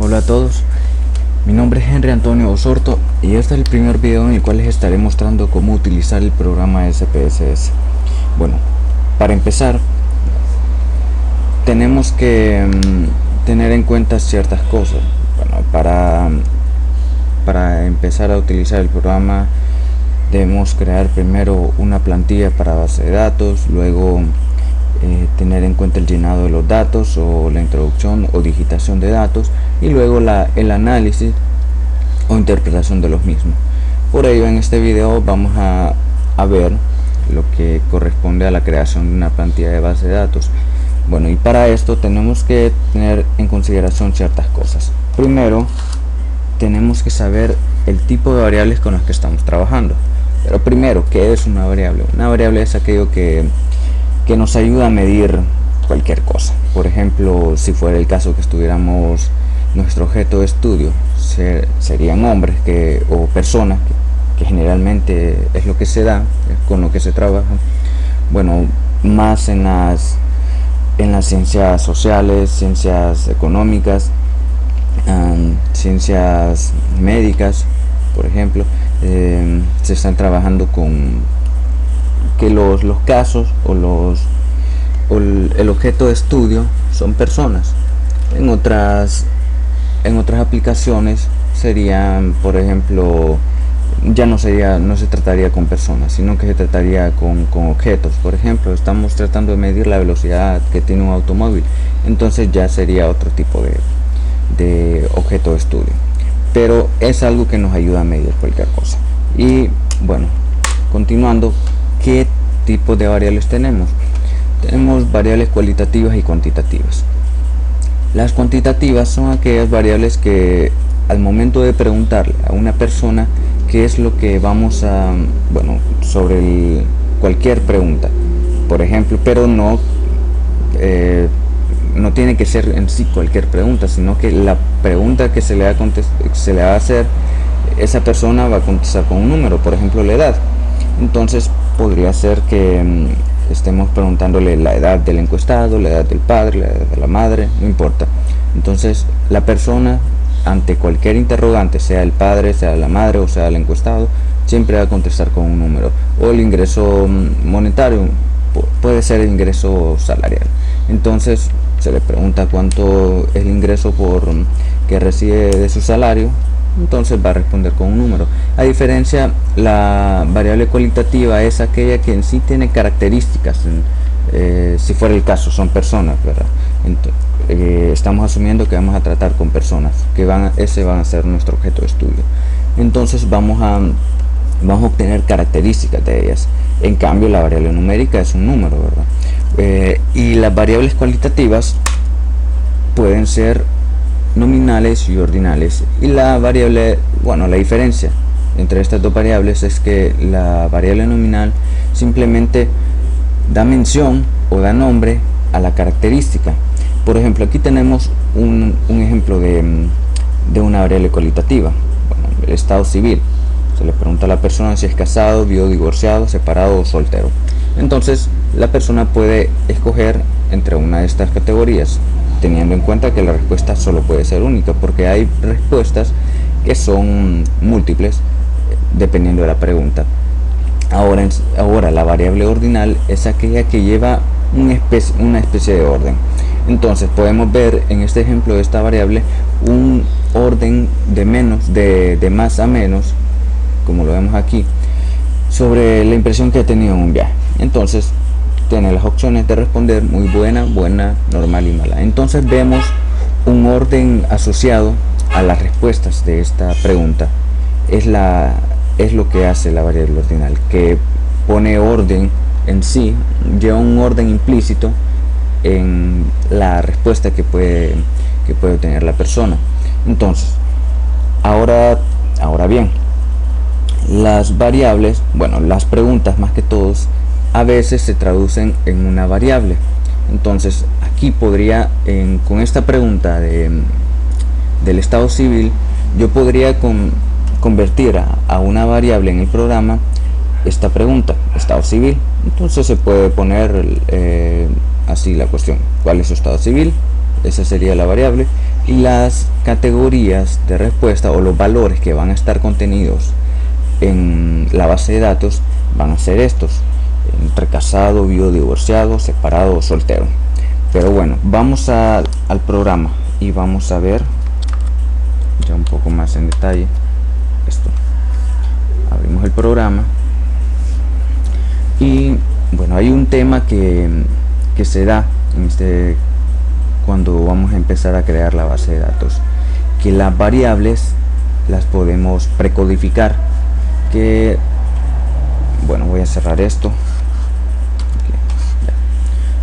Hola a todos, mi nombre es Henry Antonio Osorto y este es el primer video en el cual les estaré mostrando cómo utilizar el programa SPSS. Bueno, para empezar tenemos que tener en cuenta ciertas cosas. Bueno, para empezar a utilizar el programa debemos crear primero una plantilla para base de datos, luego tener en cuenta el llenado de los datos o la introducción o digitación de datos y luego el análisis o interpretación de los mismos. Por ello, en este video vamos a ver lo que corresponde a la creación de una plantilla de base de datos. Bueno, y para esto tenemos que tener en consideración ciertas cosas. Primero, tenemos que saber el tipo de variables con las que estamos trabajando. Pero primero, ¿qué es una variable? Una variable es aquello que nos ayuda a medir cualquier cosa. Por ejemplo, si fuera el caso que estuviéramos nuestro objeto de estudio, serían nombres o personas, que generalmente es lo que se da, es con lo que se trabaja. Bueno, más en las ciencias sociales, ciencias económicas, ciencias médicas, por ejemplo, se están trabajando con que los casos o el objeto de estudio son personas. En otras aplicaciones serían, por ejemplo, ya no se trataría con personas, sino que se trataría con objetos. Por ejemplo, estamos tratando de medir la velocidad que tiene un automóvil, entonces ya sería otro tipo de objeto de estudio, pero es algo que nos ayuda a medir cualquier cosa. Y bueno, continuando, ¿qué tipo de variables tenemos? Tenemos variables cualitativas y cuantitativas. Las cuantitativas son aquellas variables que al momento de preguntarle a una persona qué es lo que vamos a, bueno, sobre cualquier pregunta, por ejemplo, pero no tiene que ser en sí cualquier pregunta, sino que la pregunta que se le va a hacer, esa persona va a contestar con un número, por ejemplo la edad. Entonces podría ser que estemos preguntándole la edad del encuestado, la edad del padre, la edad de la madre, no importa. Entonces la persona, ante cualquier interrogante, sea el padre, sea la madre o sea el encuestado, siempre va a contestar con un número. O el ingreso monetario, puede ser el ingreso salarial. Entonces se le pregunta cuánto es el ingreso que recibe de su salario, entonces va a responder con un número. A diferencia, la variable cualitativa es aquella que en sí tiene características, si fuera el caso son personas, ¿verdad? Entonces, estamos asumiendo que vamos a tratar con personas, ese van a ser nuestro objeto de estudio. Entonces vamos a obtener características de ellas. En cambio, la variable numérica es un número, ¿verdad? Y las variables cualitativas pueden ser nominales y ordinales. Y la diferencia entre estas dos variables es que la variable nominal simplemente da mención o da nombre a la característica. Por ejemplo, aquí tenemos un ejemplo de una variable cualitativa. Bueno, el estado civil. Se le pregunta a la persona si es casado, viudo, divorciado, separado o soltero. Entonces la persona puede escoger entre una de estas categorías, teniendo en cuenta que la respuesta solo puede ser única, porque hay respuestas que son múltiples dependiendo de la pregunta. Ahora la variable ordinal es aquella que lleva una especie de orden. Entonces podemos ver en este ejemplo de esta variable un orden de más a menos, como lo vemos aquí, sobre la impresión que ha tenido en un viaje. Entonces tiene las opciones de responder muy buena, buena, normal y mala. Entonces vemos un orden asociado a las respuestas de esta pregunta. Es lo que hace la variable ordinal, que pone orden en sí, lleva un orden implícito en la respuesta que puede obtener la persona. Entonces, ahora bien, las variables, bueno, las preguntas más que todos, a veces se traducen en una variable. Entonces aquí podría, con esta pregunta del estado civil, yo podría convertir a una variable en el programa esta pregunta, estado civil. Entonces se puede poner así la cuestión: ¿cuál es su estado civil? Esa sería la variable. y las categorías de respuesta o los valores que van a estar contenidos en la base de datos van a ser estos: entre casado, viudo, divorciado, separado o soltero. Pero bueno, vamos al programa y vamos a ver ya un poco más en detalle esto. Abrimos el programa y bueno, hay un tema que se da en cuando vamos a empezar a crear la base de datos, que las variables las podemos precodificar. Que bueno, voy a cerrar esto.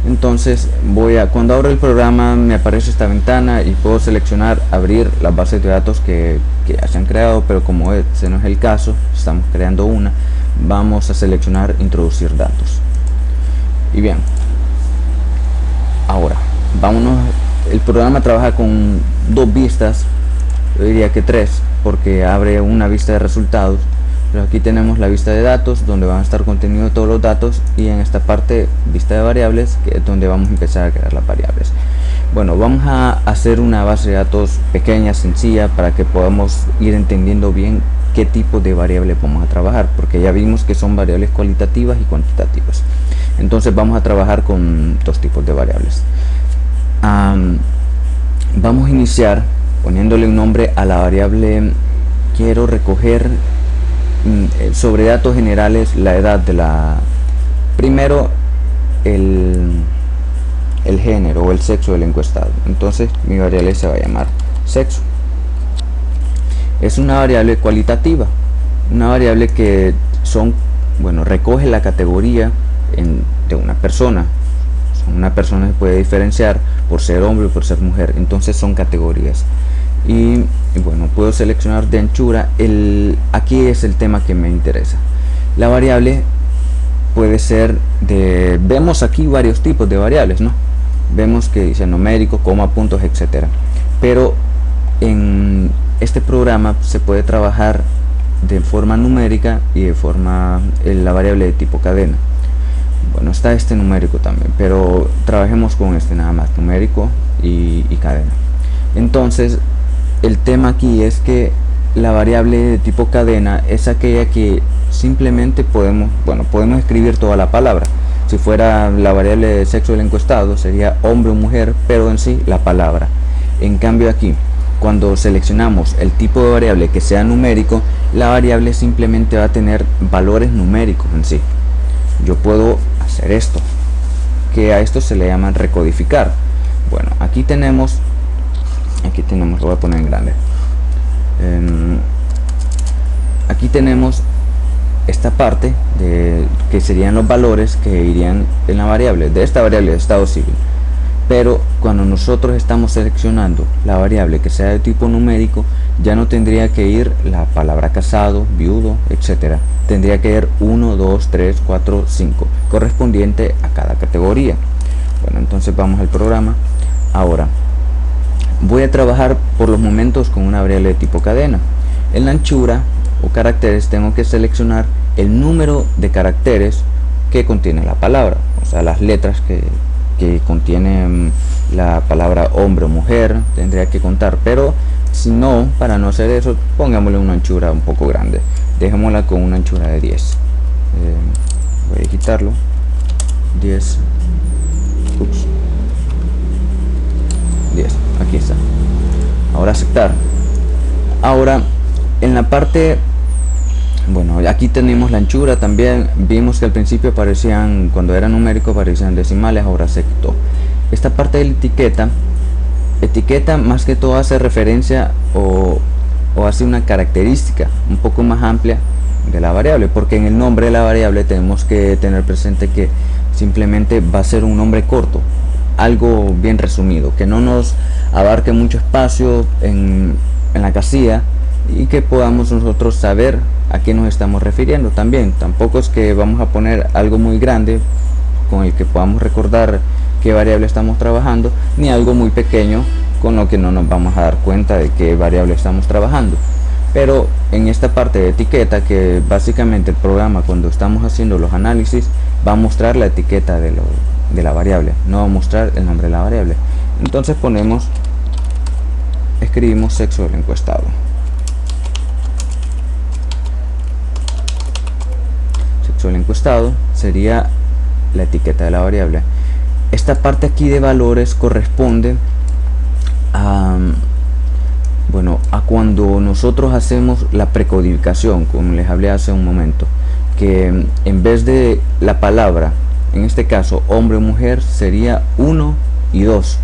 Entonces cuando abro el programa me aparece esta ventana y puedo seleccionar abrir las bases de datos que ya se han creado, pero como ese no es el caso, estamos creando una, vamos a seleccionar introducir datos. Y bien, ahora vámonos. El programa trabaja con dos vistas, yo diría que tres, porque abre una vista de resultados. Pero aquí tenemos la vista de datos, donde van a estar contenidos todos los datos, y en esta parte vista de variables, que es donde vamos a empezar a crear las variables. Bueno, vamos a hacer una base de datos pequeña, sencilla, para que podamos ir entendiendo bien qué tipo de variables vamos a trabajar, porque ya vimos que son variables cualitativas y cuantitativas. Entonces vamos a trabajar con dos tipos de variables. Vamos a iniciar poniéndole un nombre a la variable. Quiero recoger sobre datos generales la edad de primero el género o el sexo del encuestado. Entonces mi variable se va a llamar sexo. Es una variable cualitativa, una variable que recoge la categoría de una persona. Una persona se puede diferenciar por ser hombre o por ser mujer, entonces son categorías. Y bueno, puedo seleccionar de anchura. Aquí es el tema que me interesa. La variable puede ser vemos aquí varios tipos de variables, ¿no? Vemos que dice numérico, coma, puntos, etcétera. Pero en este programa se puede trabajar de forma numérica y de forma la variable de tipo cadena. Bueno, está este numérico también, pero trabajemos con este nada más, numérico y cadena. Entonces el tema aquí es que la variable de tipo cadena es aquella que simplemente podemos escribir toda la palabra. Si fuera la variable de sexo del encuestado sería hombre o mujer, pero en sí la palabra. En cambio aquí, cuando seleccionamos el tipo de variable que sea numérico, la variable simplemente va a tener valores numéricos en sí. Yo puedo hacer esto, que a esto se le llama recodificar. Bueno, aquí tenemos, lo voy a poner en grande. Aquí tenemos esta parte que serían los valores que irían en la variable, de esta variable de estado civil. Pero cuando nosotros estamos seleccionando la variable que sea de tipo numérico, ya no tendría que ir la palabra casado, viudo, etcétera. Tendría que ir 1, 2, 3, 4, 5, correspondiente a cada categoría. Bueno, entonces vamos al programa. Ahora voy a trabajar por los momentos con una variable de tipo cadena. En la anchura o caracteres tengo que seleccionar el número de caracteres que contiene la palabra, o sea, las letras que contiene la palabra hombre o mujer, tendría que contar. Pero si no, para no hacer eso, pongámosle una anchura un poco grande, dejémosla con una anchura de 10. Voy a quitarlo, 10. 10, aquí está. Ahora aceptar. Ahora en la parte, bueno, aquí tenemos la anchura también. Vimos que al principio aparecían, cuando era numérico aparecían decimales, ahora se quitó. Esta parte de la etiqueta más que todo hace referencia o hace una característica un poco más amplia de la variable, porque en el nombre de la variable tenemos que tener presente que simplemente va a ser un nombre corto, algo bien resumido, que no nos abarque mucho espacio en la casilla y que podamos nosotros saber a qué nos estamos refiriendo. También tampoco es que vamos a poner algo muy grande con el que podamos recordar qué variable estamos trabajando, ni algo muy pequeño con lo que no nos vamos a dar cuenta de qué variable estamos trabajando. Pero en esta parte de etiqueta, que básicamente el programa cuando estamos haciendo los análisis va a mostrar la etiqueta de la variable, no va a mostrar el nombre de la variable. Entonces ponemos escribimos sexo del encuestado. Sexo del encuestado sería la etiqueta de la variable. Esta parte aquí de valores corresponde a, bueno, a cuando nosotros hacemos la precodificación, como les hablé hace un momento, que en vez de la palabra, en este caso hombre o mujer, sería 1 y 2,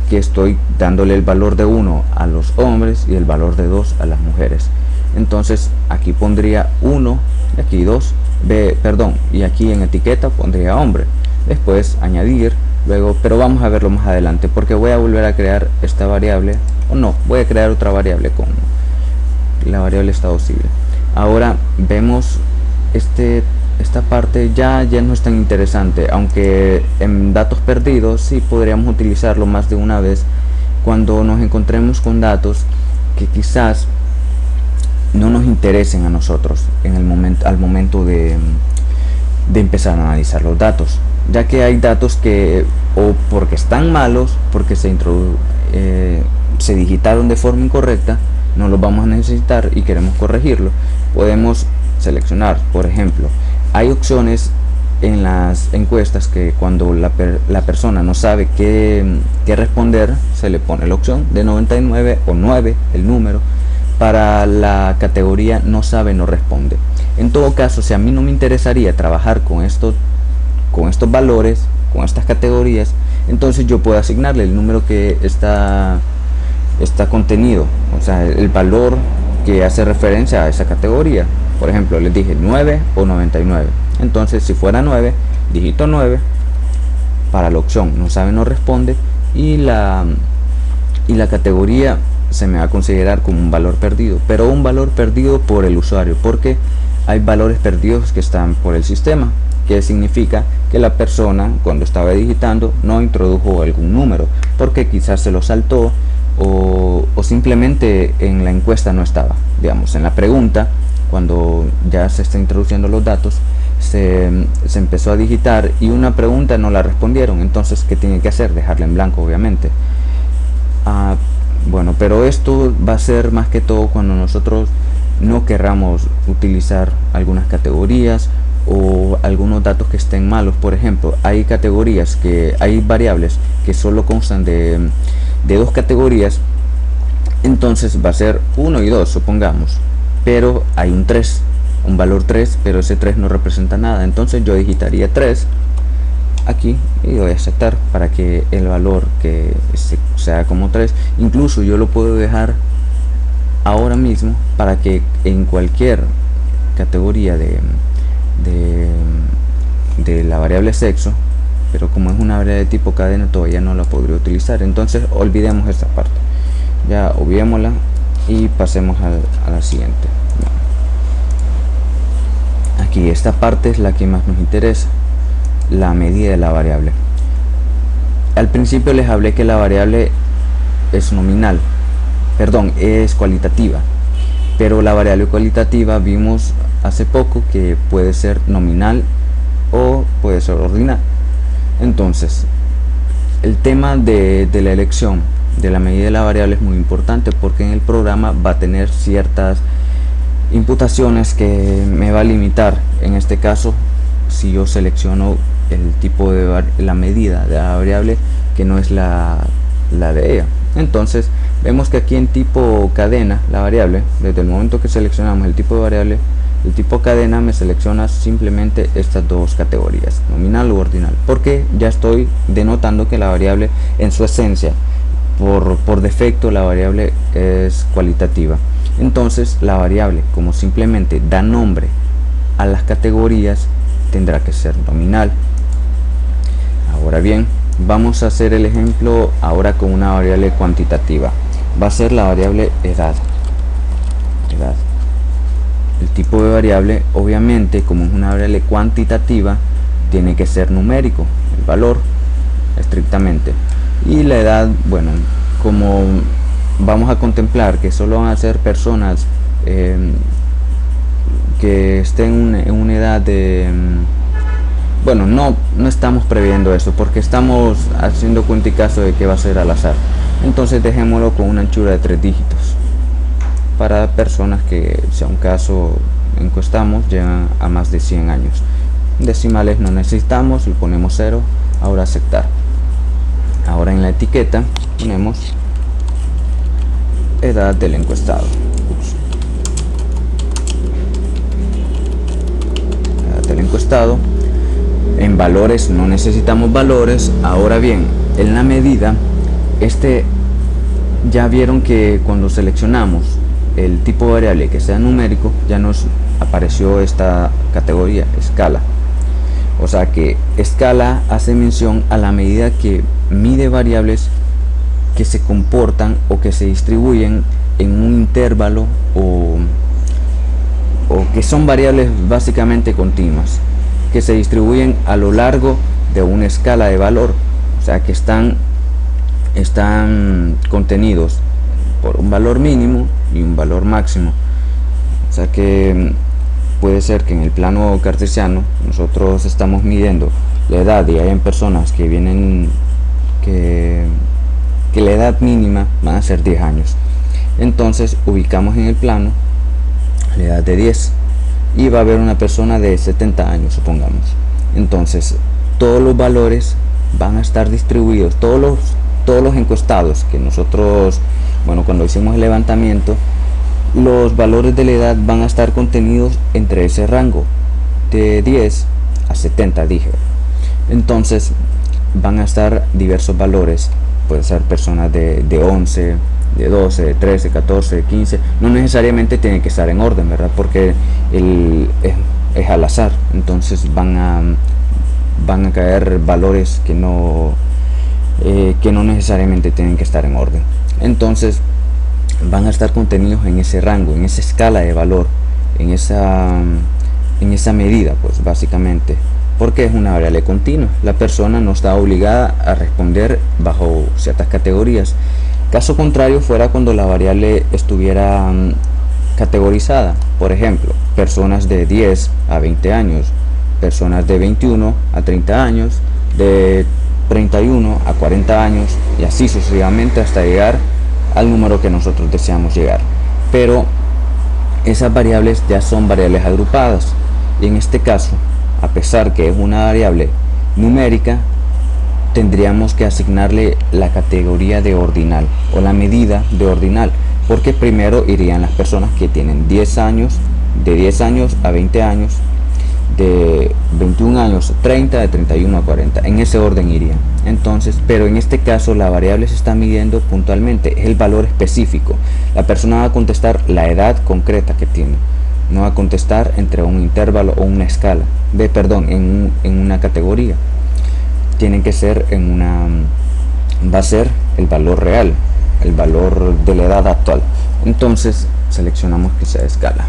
que estoy dándole el valor de 1 a los hombres y el valor de 2 a las mujeres. Entonces aquí pondría 1 y aquí 2, y aquí en etiqueta pondría hombre, después añadir, luego, pero vamos a verlo más adelante porque voy a volver a crear esta variable, o no, voy a crear otra variable con la variable estado civil. Ahora vemos esta parte ya no es tan interesante, aunque en datos perdidos sí podríamos utilizarlo más de una vez cuando nos encontremos con datos que quizás no nos interesen a nosotros al momento de empezar a analizar los datos, ya que hay datos que o porque están malos, porque se digitaron de forma incorrecta, no los vamos a necesitar y queremos corregirlo. Podemos seleccionar, por ejemplo, hay opciones en las encuestas que cuando la persona no sabe qué responder, se le pone la opción de 99 o 9, el número. Para la categoría no sabe, no responde. En todo caso, si a mí no me interesaría trabajar con estos valores, con estas categorías, entonces yo puedo asignarle el número que está contenido, o sea, el valor que hace referencia a esa categoría. Por ejemplo, les dije 9 o 99. Entonces, si fuera 9, digito 9 para la opción no sabe, no responde, y la categoría se me va a considerar como un valor perdido, pero un valor perdido por el usuario, porque hay valores perdidos que están por el sistema, que significa que la persona cuando estaba digitando no introdujo algún número, porque quizás se lo saltó o simplemente en la encuesta no estaba. Digamos, en la pregunta, cuando ya se está introduciendo los datos, se empezó a digitar y una pregunta no la respondieron. Entonces, ¿qué tiene que hacer? Dejarla en blanco, obviamente. Bueno, pero esto va a ser más que todo cuando nosotros no querramos utilizar algunas categorías o algunos datos que estén malos. Por ejemplo, hay variables que solo constan de 2 categorías, entonces va a ser 1 y 2, supongamos, pero hay un valor 3, pero ese 3 no representa nada. Entonces yo digitaría 3 aquí y doy a aceptar para que el valor que sea como 3. Incluso yo lo puedo dejar ahora mismo para que en cualquier categoría de la variable sexo, pero como es una variable de tipo cadena todavía no la podría utilizar. Entonces olvidemos esta parte, ya obviémosla y pasemos a la siguiente. Aquí esta parte es la que más nos interesa, la medida de la variable. Al principio les hablé que la variable es nominal, es cualitativa, pero la variable cualitativa vimos hace poco que puede ser nominal o puede ser ordinal. Entonces, el tema de la elección de la medida de la variable es muy importante, porque en el programa va a tener ciertas imputaciones que me va a limitar. En este caso, si yo selecciono el tipo de la medida de la variable que no es la de ella, entonces vemos que aquí en tipo cadena la variable, desde el momento que seleccionamos el tipo de variable, el tipo cadena me selecciona simplemente estas 2 categorías, nominal u ordinal, porque ya estoy denotando que la variable en su esencia, por defecto, la variable es cualitativa. Entonces la variable, como simplemente da nombre a las categorías, tendrá que ser nominal. Ahora bien, vamos a hacer el ejemplo ahora con una variable cuantitativa. Va a ser la variable edad. El tipo de variable, obviamente, como es una variable cuantitativa, tiene que ser numérico, el valor, estrictamente. Y la edad, bueno, como vamos a contemplar que solo van a ser personas que estén en una edad de... Bueno, no estamos previendo eso, porque estamos haciendo cuenta y caso de que va a ser al azar. Entonces dejémoslo con una anchura de 3 dígitos para personas que, si a un caso encuestamos, llegan a más de 100 años. Decimales no necesitamos, le ponemos 0. Ahora aceptar. Ahora en la etiqueta ponemos edad del encuestado. Edad del encuestado. En valores no necesitamos valores. Ahora bien, en la medida, ya vieron que cuando seleccionamos el tipo de variable que sea numérico, ya nos apareció esta categoría, escala. O sea que escala hace mención a la medida que mide variables que se comportan o que se distribuyen en un intervalo o que son variables básicamente continuas, que se distribuyen a lo largo de una escala de valor. O sea que están contenidos por un valor mínimo y un valor máximo. O sea que puede ser que en el plano cartesiano nosotros estamos midiendo la edad y hay personas que vienen que la edad mínima van a ser 10 años. Entonces ubicamos en el plano la edad de 10 y va a haber una persona de 70 años, supongamos. Entonces todos los valores van a estar distribuidos, todos los encuestados que nosotros, bueno, cuando hicimos el levantamiento, los valores de la edad van a estar contenidos entre ese rango de 10 a 70, dije. Entonces van a estar diversos valores. Puede ser personas de 11, de 12, de 13, 14, de 15. No necesariamente tienen que estar en orden, ¿verdad? Porque es al azar. Entonces van a caer valores que no necesariamente tienen que estar en orden. Entonces van a estar contenidos en ese rango, en esa escala de valor, en esa medida, pues básicamente, porque es una variable continua. La persona no está obligada a responder bajo ciertas categorías. Caso contrario fuera cuando la variable estuviera categorizada. Por ejemplo, personas de 10 a 20 años, personas de 21 a 30 años, de 31 a 40 años y así sucesivamente hasta llegar al número que nosotros deseamos llegar. Pero esas variables ya son variables agrupadas y en este caso, a pesar que es una variable numérica, tendríamos que asignarle la categoría de ordinal o la medida de ordinal, porque primero irían las personas que tienen 10 años, de 10 años a 20 años, de 21 años a 30, de 31 a 40, en ese orden irían. Entonces, pero en este caso la variable se está midiendo puntualmente, es el valor específico. La persona va a contestar la edad concreta que tiene, no va a contestar entre un intervalo o una escala, en una categoría. Tienen que ser va a ser el valor real, el valor de la edad actual. Entonces seleccionamos que sea escala.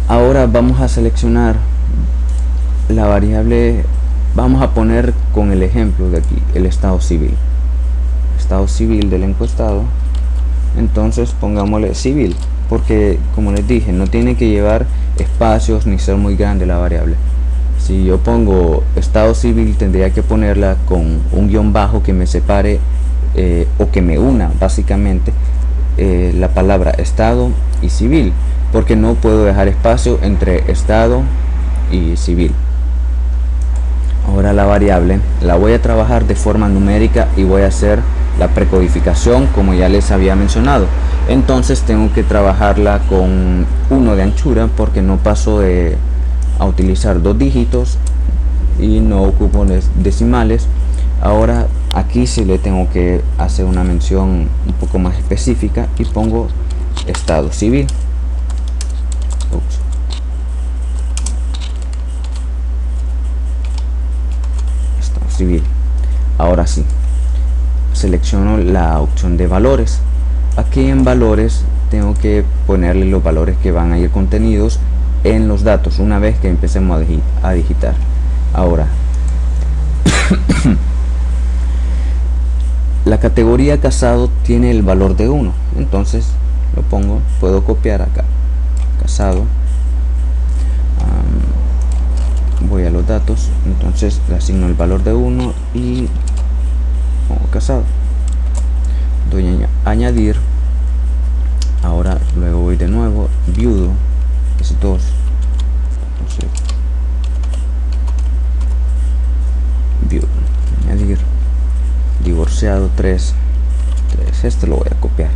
Ahora vamos a seleccionar la variable, vamos a poner con el ejemplo de aquí el estado civil del encuestado. Entonces pongámosle civil, porque como les dije, no tiene que llevar espacios ni ser muy grande la variable. Si yo pongo estado civil, tendría que ponerla con un guión bajo que me separe o que me una básicamente la palabra estado y civil, porque no puedo dejar espacio entre estado y civil. Ahora la variable la voy a trabajar de forma numérica y voy a hacer la precodificación como ya les había mencionado. Entonces tengo que trabajarla con 1 de anchura porque no paso a utilizar 2 dígitos y no ocupo decimales. Ahora aquí sí le tengo que hacer una mención un poco más específica y pongo estado civil. Estado civil. Ahora sí, selecciono la opción de valores. Aquí en valores tengo que ponerle los valores que van a ir contenidos en los datos una vez que empecemos a digitar. Ahora la categoría casado tiene el valor de 1, entonces lo pongo, puedo copiar acá casado, voy a los datos, entonces le asigno el valor de 1 y pongo casado. doy añadir. Ahora luego voy de nuevo, viudo es 2, entonces viudo, añadir, divorciado 3, este lo voy a copiar,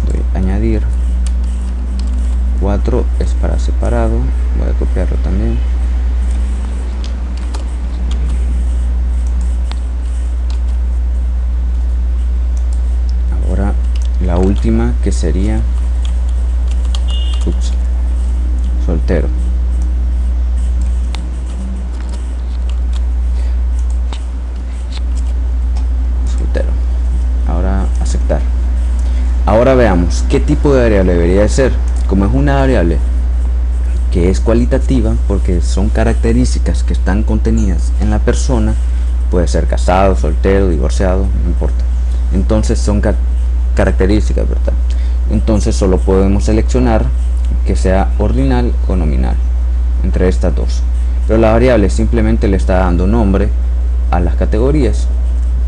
doy añadir, 4 es para separado, voy a copiarlo también, ahora la última que sería soltero, ahora aceptar. Ahora veamos qué tipo de variable debería de ser. Como es una variable que es cualitativa, porque son características que están contenidas en la persona, puede ser casado, soltero, divorciado, no importa. Entonces son características, ¿verdad? Entonces solo podemos seleccionar que sea ordinal o nominal entre estas dos, pero la variable simplemente le está dando nombre a las categorías,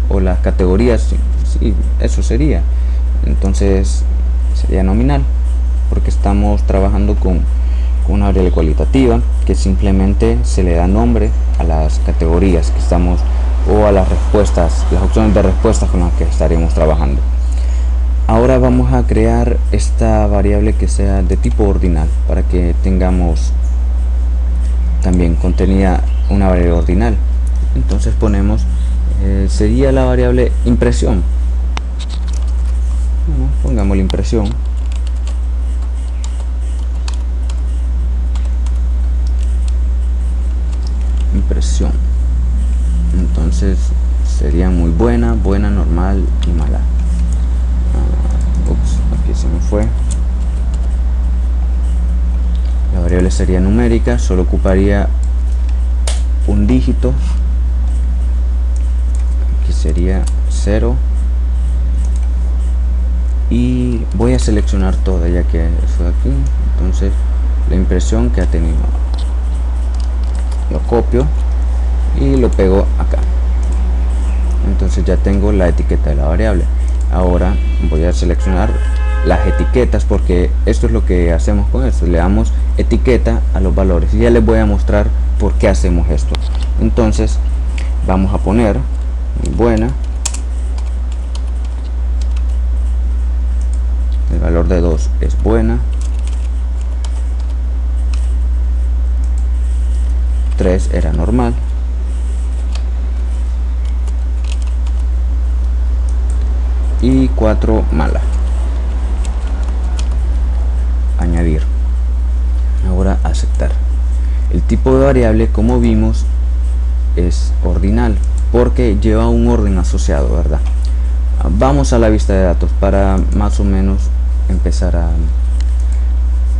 o las categorías, sí, eso sería. Entonces sería nominal, porque estamos trabajando con una variable cualitativa que simplemente se le da nombre a las categorías que estamos, o a las respuestas, las opciones de respuestas con las que estaremos trabajando. Ahora vamos a crear esta variable que sea de tipo ordinal, para que tengamos también contenida una variable ordinal. Entonces ponemos, sería la variable impresión. Bueno, pongamos la impresión. Entonces sería muy buena, buena, normal y mala. Aquí se me fue. La variable sería numérica, solo ocuparía un dígito. Aquí sería 0. Y voy a seleccionar toda, ya que eso de aquí. Entonces la impresión que ha tenido, lo copio y lo pego acá. Entonces ya tengo la etiqueta de la variable. Ahora voy a seleccionar las etiquetas, porque esto es lo que hacemos con esto, le damos etiqueta a los valores, y ya les voy a mostrar por qué hacemos esto. Entonces vamos a poner muy buena, el valor de 2 es buena, 3 era normal, y 4 mala. Añadir. Ahora aceptar. El tipo de variable, como vimos, es ordinal, porque lleva un orden asociado, ¿verdad? Vamos a la vista de datos para más o menos empezar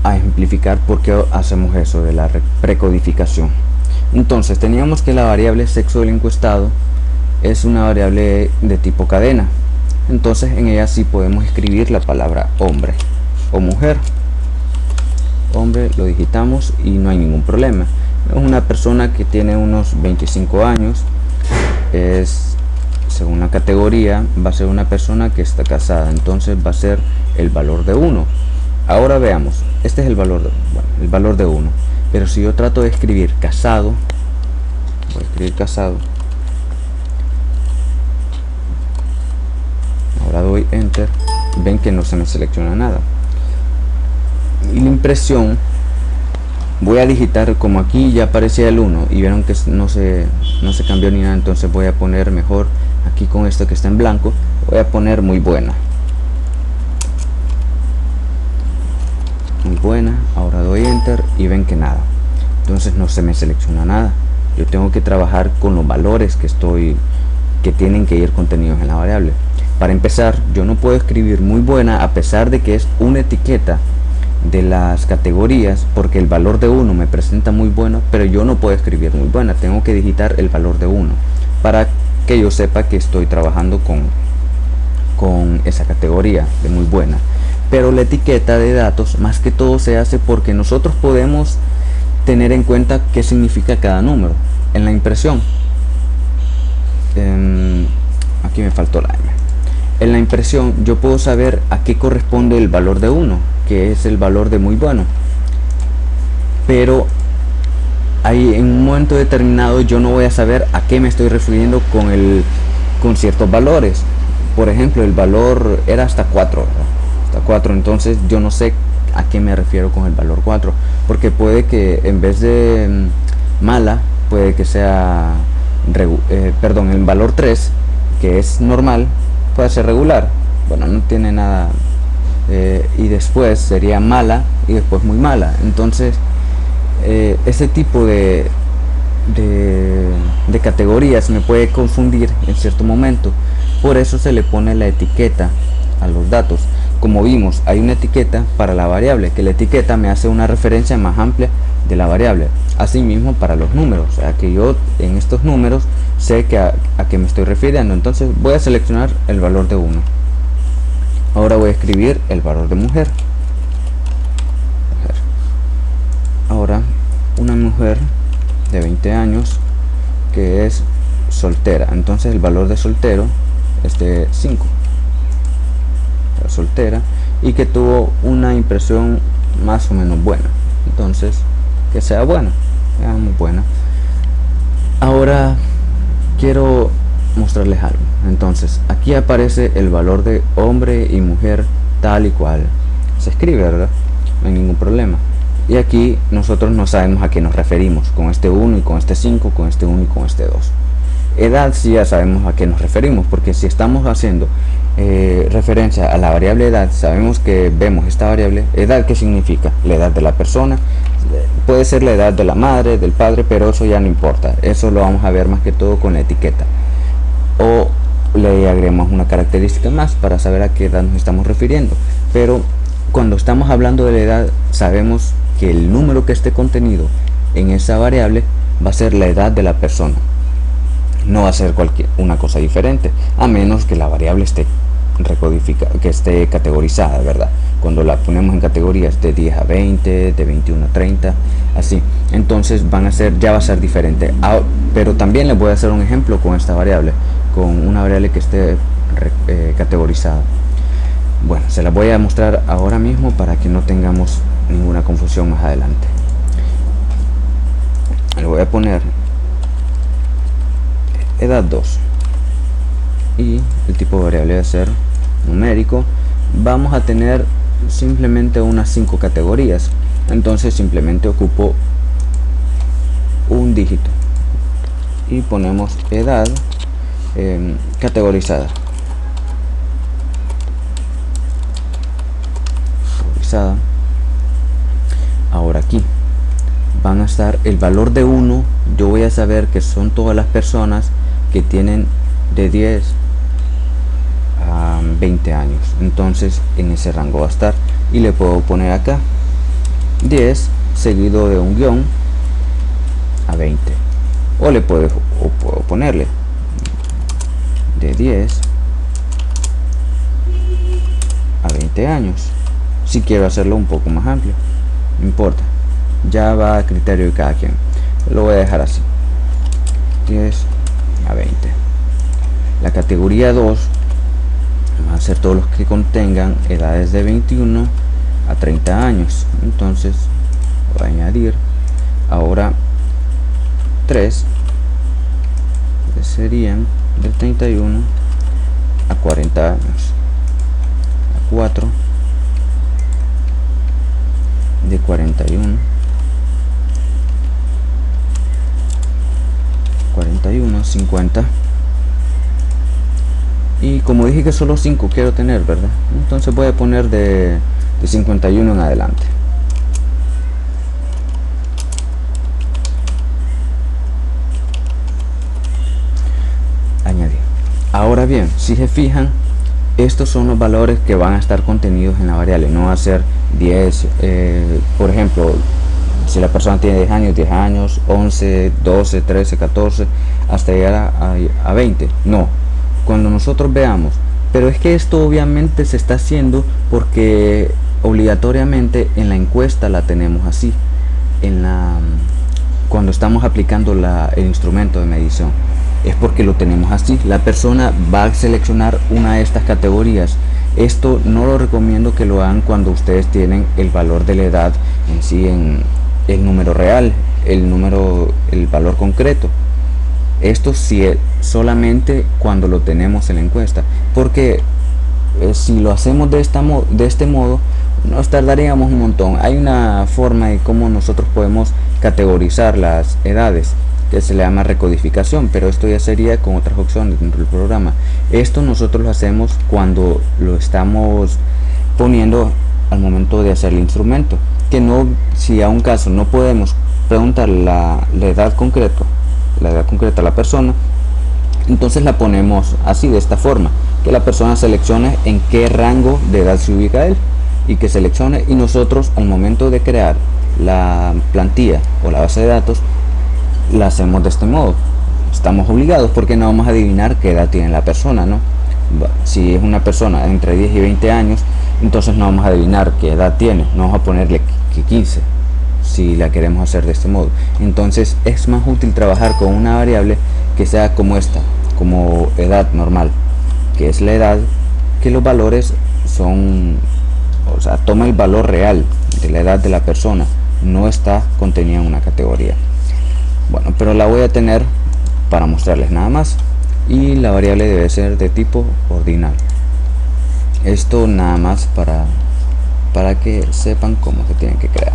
a ejemplificar por qué hacemos eso de la precodificación. Entonces teníamos que la variable sexo del encuestado es una variable de tipo cadena. Entonces en ella sí podemos escribir la palabra hombre o mujer. Hombre lo digitamos y no hay ningún problema. Es una persona que tiene unos 25 años, es, según la categoría, va a ser una persona que está casada, entonces va a ser el valor de 1. Ahora veamos, este es el valor de, bueno, el valor de 1, pero si yo trato de escribir casado, voy a escribir casado, ahora doy enter, ven que no se me selecciona nada. Y la impresión, voy a digitar, como aquí ya aparecía el 1 y vieron que no se cambió ni nada, entonces voy a poner mejor aquí con esto que está en blanco, voy a poner muy buena. Muy buena, ahora doy enter y ven que nada, entonces no se me selecciona nada. Yo tengo que trabajar con los valores que tienen que ir contenidos en la variable. Para empezar, yo no puedo escribir muy buena a pesar de que es una etiqueta de las categorías, porque el valor de 1 me presenta muy bueno, pero yo no puedo escribir muy buena, tengo que digitar el valor de 1 para que yo sepa que estoy trabajando con esa categoría de muy buena. Pero la etiqueta de datos más que todo se hace porque nosotros podemos tener en cuenta qué significa cada número. En la impresión, aquí me faltó la M. En la impresión yo puedo saber a qué corresponde el valor de 1, que es el valor de muy bueno, pero ahí en un momento determinado yo no voy a saber a qué me estoy refiriendo con ciertos valores. Por ejemplo, el valor era hasta 4, ¿verdad? Hasta 4, entonces yo no sé a qué me refiero con el valor 4, porque puede que en vez de mala, puede que sea el valor 3, que es normal, puede ser regular. Bueno, no tiene nada, y después sería mala y después muy mala. Entonces ese tipo de categorías me puede confundir en cierto momento. Por eso se le pone la etiqueta a los datos. Como vimos, hay una etiqueta para la variable, que la etiqueta me hace una referencia más amplia de la variable. Asimismo para los números, o sea que yo en estos números sé que a qué me estoy refiriendo. Entonces voy a seleccionar el valor de 1. Ahora voy a escribir el valor de mujer. Ahora, una mujer de 20 años que es soltera, entonces el valor de soltero es de 5. Soltera y que tuvo una impresión más o menos buena, entonces que sea buena, muy buena. Ahora quiero mostrarles algo. Entonces aquí aparece el valor de hombre y mujer tal y cual se escribe, ¿verdad? No hay ningún problema. Y aquí nosotros no sabemos a qué nos referimos con este 1 y con este 5, con este 1 y con este 2. Edad sí ya sabemos a qué nos referimos, porque si estamos haciendo referencia a la variable edad, sabemos que vemos esta variable edad. ¿Qué significa? La edad de la persona. Puede ser la edad de la madre, del padre, pero eso ya no importa. Eso lo vamos a ver más que todo con la etiqueta. O le agregamos una característica más para saber a qué edad nos estamos refiriendo. Pero cuando estamos hablando de la edad, sabemos que el número que esté contenido en esa variable va a ser la edad de la persona. No va a ser una cosa diferente, a menos que la variable esté que esté categorizada, ¿verdad? Cuando la ponemos en categorías de 10 a 20, de 21 a 30, así, entonces ya va a ser diferente. Pero también les voy a hacer un ejemplo con esta variable, con una variable que esté categorizada. Bueno, se la voy a mostrar ahora mismo para que no tengamos ninguna confusión más adelante. Le voy a poner edad 2 y el tipo de variable va a ser numérico. Vamos a tener simplemente unas 5 categorías, entonces simplemente ocupo un dígito y ponemos edad categorizada. Ahora aquí van a estar el valor de 1. Yo voy a saber que son todas las personas que tienen de 10 a 20 años, entonces en ese rango va a estar, y le puedo poner acá 10 seguido de un guión a 20, o puedo ponerle de 10 a 20 años si quiero hacerlo un poco más amplio. No importa, ya va a criterio de cada quien. Lo voy a dejar así, 10 a 20. La categoría 2 va a ser todos los que contengan edades de 21 a 30 años. Entonces voy a añadir ahora 3, que serían de 31 a 40 años, a 4 de 41 a 50, y como dije que solo 5 quiero tener, ¿verdad? Entonces voy a poner de 51 en adelante. Añadir. Ahora bien, si se fijan, estos son los valores que van a estar contenidos en la variable. No va a ser 10, por ejemplo, si la persona tiene 10 años, 11, 12, 13, 14, hasta llegar a 20. No, cuando nosotros veamos, pero es que esto obviamente se está haciendo porque obligatoriamente en la encuesta la tenemos así. cuando estamos aplicando el instrumento de medición. Es porque lo tenemos así. La persona va a seleccionar una de estas categorías. Esto no lo recomiendo que lo hagan cuando ustedes tienen el valor de la edad en sí, en el número real, el valor concreto. Esto sí es solamente cuando lo tenemos en la encuesta, porque si lo hacemos de este modo nos tardaríamos un montón. Hay una forma de cómo nosotros podemos categorizar las edades que se le llama recodificación, pero esto ya sería con otras opciones dentro del programa. Esto nosotros lo hacemos cuando lo estamos poniendo al momento de hacer el instrumento, que no, si a un caso no podemos preguntar la edad concreta a la persona, entonces la ponemos así, de esta forma, que la persona seleccione en qué rango de edad se ubica él y que seleccione, y nosotros al momento de crear la plantilla o la base de datos la hacemos de este modo. Estamos obligados porque no vamos a adivinar qué edad tiene la persona, ¿no? Si es una persona entre 10 y 20 años, entonces no vamos a adivinar qué edad tiene, no vamos a ponerle que 15 si la queremos hacer de este modo. Entonces es más útil trabajar con una variable que sea como esta, como edad normal, que es la edad, que los valores son, o sea, toma el valor real de la edad de la persona, no está contenida en una categoría. Bueno, pero la voy a tener para mostrarles nada más, y la variable debe ser de tipo ordinal. Esto nada más para que sepan cómo se tienen que crear.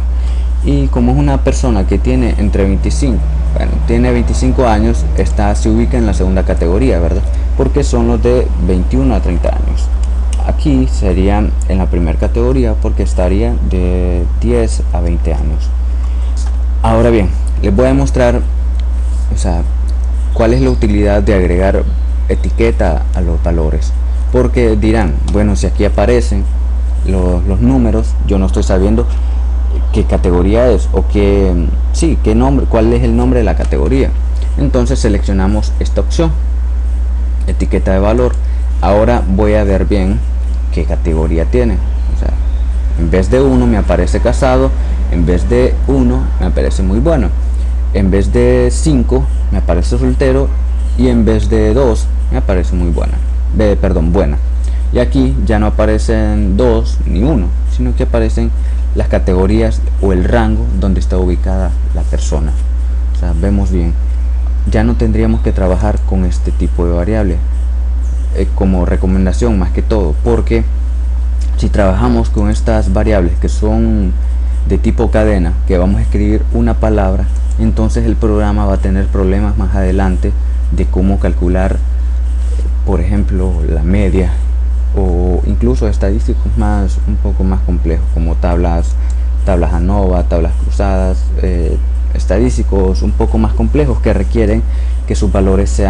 Y como es una persona que tiene entre 25, bueno, tiene 25 años, se ubica en la segunda categoría, ¿verdad? Porque son los de 21 a 30 años. Aquí serían en la primera categoría porque estaría de 10 a 20 años. Ahora bien, les voy a mostrar, o sea, cuál es la utilidad de agregar etiqueta a los valores, porque dirán, bueno, si aquí aparecen los números, yo no estoy sabiendo qué categoría es, o qué nombre, cuál es el nombre de la categoría. Entonces seleccionamos esta opción, etiqueta de valor. Ahora voy a ver bien qué categoría tiene. O sea, en vez de 1 me aparece casado, en vez de 1 me aparece muy bueno, en vez de 5 me aparece soltero, y en vez de 2 me aparece muy buena. Buena. Y aquí ya no aparecen 2 ni 1, sino que aparecen las categorías o el rango donde está ubicada la persona. O sea, vemos bien, ya no tendríamos que trabajar con este tipo de variable como recomendación más que todo, porque si trabajamos con estas variables que son de tipo cadena, que vamos a escribir una palabra, entonces el programa va a tener problemas más adelante de cómo calcular, por ejemplo, la media, o incluso estadísticos un poco más complejos, como tablas ANOVA, tablas cruzadas, estadísticos un poco más complejos que requieren que sus valores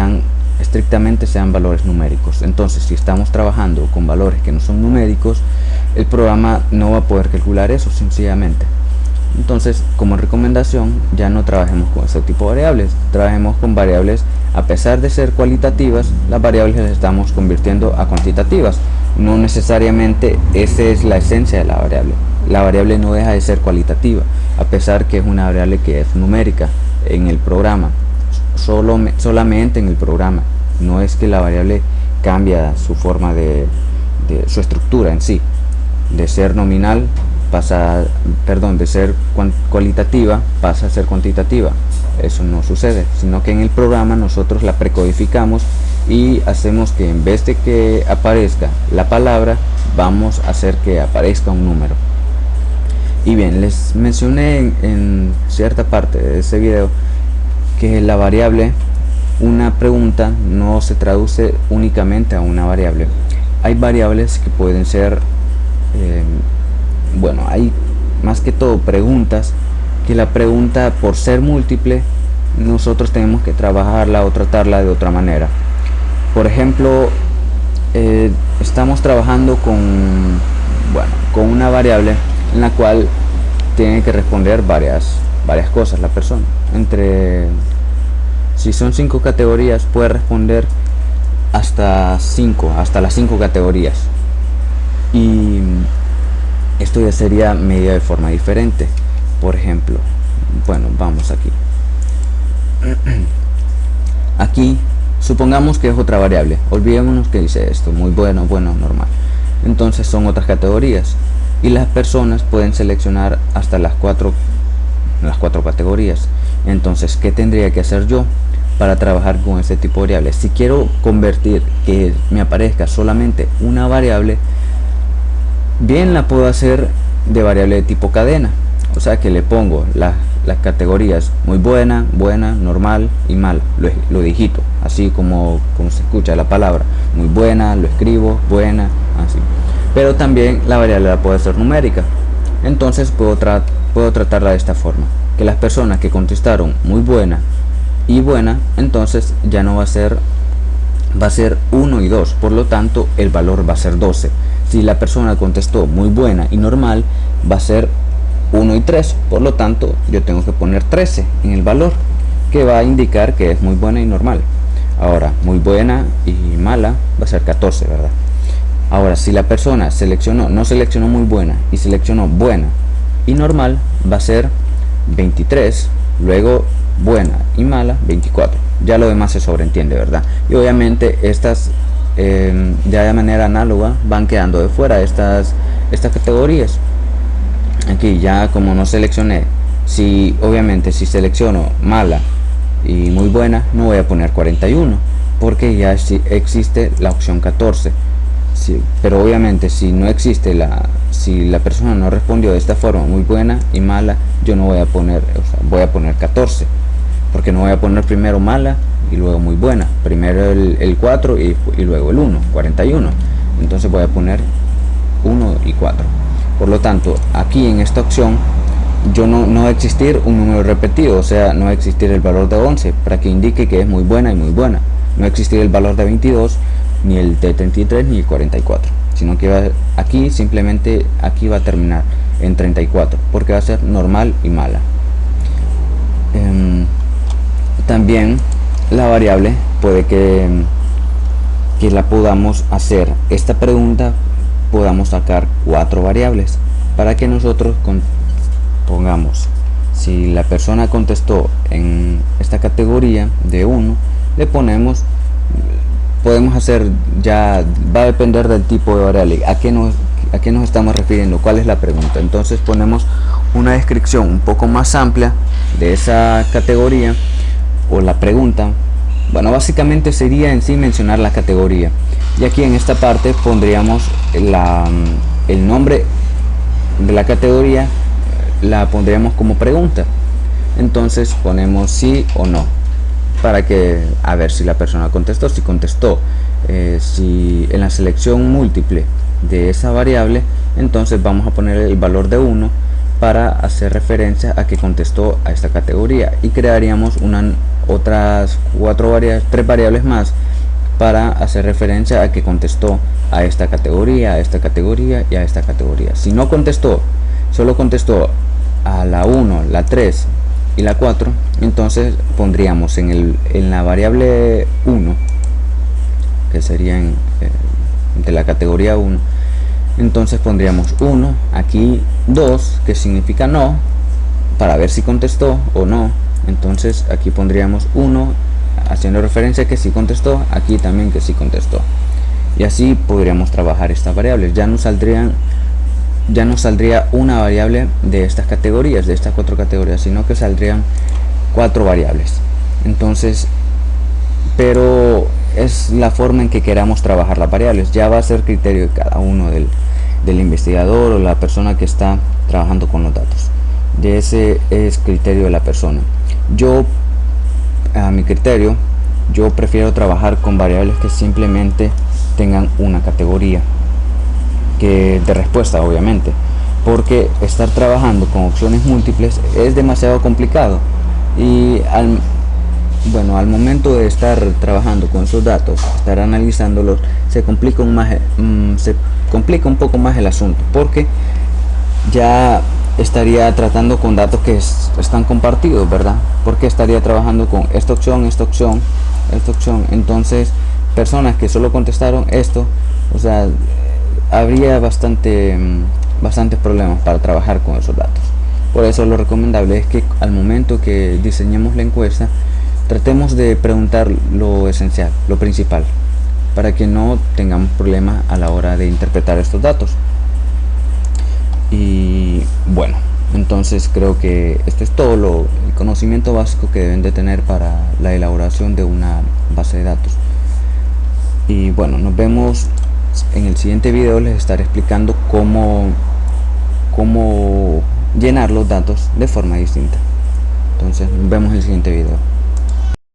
estrictamente sean valores numéricos. Entonces, si estamos trabajando con valores que no son numéricos, el programa no va a poder calcular eso sencillamente. Entonces, como recomendación, ya no trabajemos con ese tipo de variables, trabajemos con variables, a pesar de ser cualitativas, las variables las estamos convirtiendo a cuantitativas. No necesariamente esa es la esencia de la variable. La variable no deja de ser cualitativa, a pesar que es una variable que es numérica en el programa, solamente en el programa. No es que la variable cambia su forma de su estructura en sí, de ser nominal de ser cualitativa pasa a ser cuantitativa. Eso no sucede, sino que en el programa nosotros la precodificamos y hacemos que en vez de que aparezca la palabra, vamos a hacer que aparezca un número. Y bien, les mencioné en cierta parte de ese video que la variable, una pregunta no se traduce únicamente a una variable. Hay variables que pueden ser hay más que todo preguntas, que la pregunta, por ser múltiple, nosotros tenemos que trabajarla o tratarla de otra manera. Por ejemplo, estamos trabajando con una variable en la cual tiene que responder varias cosas la persona. Si son 5 categorías, puede responder hasta las 5 categorías, y esto ya sería medida de forma diferente. Por ejemplo, bueno, vamos aquí. Aquí supongamos que es otra variable, olvidémonos que dice esto, muy bueno, bueno, normal. Entonces son otras categorías y las personas pueden seleccionar hasta las cuatro categorías. Entonces, ¿qué tendría que hacer yo para trabajar con este tipo de variables? Si quiero convertir que me aparezca solamente una variable, bien la puedo hacer de variable de tipo cadena, o sea que le pongo las categorías muy buena, buena, normal y mal, lo digito, así como se escucha la palabra, muy buena, lo escribo, buena, así. Pero también la variable la puedo hacer numérica, entonces puedo tratarla de esta forma, que las personas que contestaron muy buena y buena, entonces ya no va a ser 1 y 2, por lo tanto el valor va a ser 12. Si la persona contestó muy buena y normal, va a ser 1 y 3, por lo tanto yo tengo que poner 13 en el valor, que va a indicar que es muy buena y normal. Ahora, muy buena y mala va a ser 14, ¿verdad? Ahora, si la persona no seleccionó muy buena y seleccionó buena y normal, va a ser 23, luego buena y mala 24. Ya lo demás se sobreentiende, ¿verdad? Y obviamente estas ya de manera análoga van quedando de fuera estas categorías. Aquí ya como no seleccioné, obviamente si selecciono mala y muy buena, no voy a poner 41 porque ya existe la opción 14. Pero obviamente si no existe si la persona no respondió de esta forma, muy buena y mala, yo no voy a poner, voy a poner 14, porque no voy a poner primero mala y luego muy buena, primero el 4 y luego el 1, 41. Entonces voy a poner 1 y 4. Por lo tanto, aquí en esta opción no va a existir un número repetido, o sea, no va a existir el valor de 11 para que indique que es muy buena y muy buena. No va a existir el valor de 22, ni el de 33, ni el 44, sino que simplemente aquí va a terminar en 34, porque va a ser normal y mala. También la variable puede que la podamos hacer esta pregunta, podamos sacar 4 variables para que nosotros pongamos, si la persona contestó en esta categoría de 1, le ponemos, podemos hacer, ya va a depender del tipo de variable, a qué nos estamos refiriendo, cuál es la pregunta. Entonces ponemos una descripción un poco más amplia de esa categoría o la pregunta. Bueno, básicamente sería en sí mencionar la categoría, y aquí en esta parte pondríamos el nombre de la categoría, la pondríamos como pregunta. Entonces ponemos sí o no, para que a ver si la persona contestó. Si contestó, si en la selección múltiple de esa variable, entonces vamos a poner el valor de 1 para hacer referencia a que contestó a esta categoría, y crearíamos otras 3 variables más para hacer referencia a que contestó a esta categoría, a esta categoría y a esta categoría. Si no contestó, solo contestó a la 1, la 3 y la 4, entonces pondríamos en la variable 1, que sería de la categoría 1, entonces pondríamos 1, aquí 2, que significa no, para ver si contestó o no. Entonces aquí pondríamos 1 haciendo referencia a que sí contestó, aquí también que sí contestó, y así podríamos trabajar estas variables. Ya nos saldría una variable de estas categorías, de estas 4 categorías, sino que saldrían 4 variables. Entonces, pero es la forma en que queramos trabajar las variables, ya va a ser criterio de cada uno del investigador o la persona que está trabajando con los datos. De ese es criterio de la persona. A mi criterio, yo prefiero trabajar con variables que simplemente tengan una categoría de respuesta, obviamente, porque estar trabajando con opciones múltiples es demasiado complicado, y al momento de estar trabajando con esos datos, estar analizándolos, se complica un poco más el asunto, porque ya estaría tratando con datos que están compartidos, ¿verdad? Porque estaría trabajando con esta opción, esta opción, esta opción. Entonces, personas que solo contestaron esto, o sea, habría bastantes problemas para trabajar con esos datos. Por eso lo recomendable es que al momento que diseñemos la encuesta tratemos de preguntar lo esencial, lo principal, para que no tengamos problemas a la hora de interpretar estos datos. Y bueno, entonces creo que esto es todo el conocimiento básico que deben de tener para la elaboración de una base de datos. Y bueno, nos vemos en el siguiente video. Les estaré explicando cómo llenar los datos de forma distinta. Entonces nos vemos en el siguiente video.